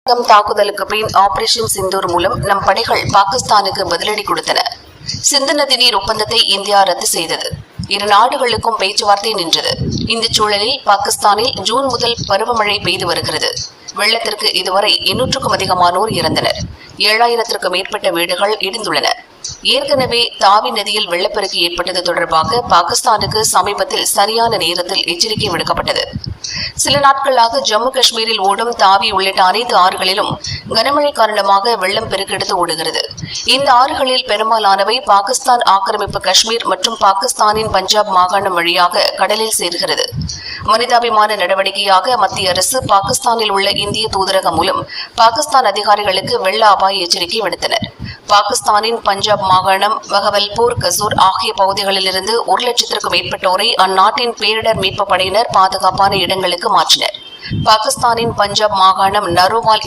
தாக்குதலுக்கு பின் ஆபரேஷன் சிந்தூர் மூலம் நம் படைகள் பாகிஸ்தானுக்கு பதிலடி கொடுத்தன. சிந்து நதி நீர் ஒப்பந்தத்தை இந்தியா ரத்து செய்தது. இரு நாடுகளுக்கும் பேச்சுவார்த்தை நின்றது. இந்த சூழலில் பாகிஸ்தானில் ஜூன் முதல் பருவமழை பெய்து வருகிறது. வெள்ளத்திற்கு இதுவரை 800க்கும் அதிகமானோர் இறந்தனர். 7000த்திற்கும் மேற்பட்ட வீடுகள் இடிந்துள்ளன. ஏற்கனவே தாவி நதியில் வெள்ளப்பெருக்கு ஏற்பட்டது தொடர்பாக பாகிஸ்தானுக்கு சமீபத்தில் சரியான நேரத்தில் எச்சரிக்கை விடுக்கப்பட்டது. சில நாட்களாக ஜம்மு காஷ்மீரில் ஓடும் தாவி உள்ளிட்ட அனைத்து ஆறுகளிலும் கனமழை காரணமாக வெள்ளம் பெருக்கெடுத்து ஓடுகிறது. இந்த ஆறுகளில் பெரும்பாலானவை பாகிஸ்தான் ஆக்கிரமிப்பு காஷ்மீர் மற்றும் பாகிஸ்தானின் பஞ்சாப் மாகாணம் வழியாக கடலில் சேர்கிறது. மனிதாபிமான நடவடிக்கையாக மத்திய அரசு பாகிஸ்தானில் உள்ள இந்திய தூதரகம் மூலம் பாகிஸ்தான் அதிகாரிகளுக்கு வெள்ள அபாய எச்சரிக்கை விடுத்தனர். பாகிஸ்தானின் பஞ்சாப் மாகாணம், பகவல்பூர், கசூர் ஆகிய பகுதிகளிலிருந்து 1 லட்சத்திற்கும் மேற்பட்டோரை அந்நாட்டின் பேரிடர் மீட்பு படையினர் பாதுகாப்பான இடங்களுக்கு மாற்றினர். பாகிஸ்தானின் பஞ்சாப் மாகாணம் நரோவால்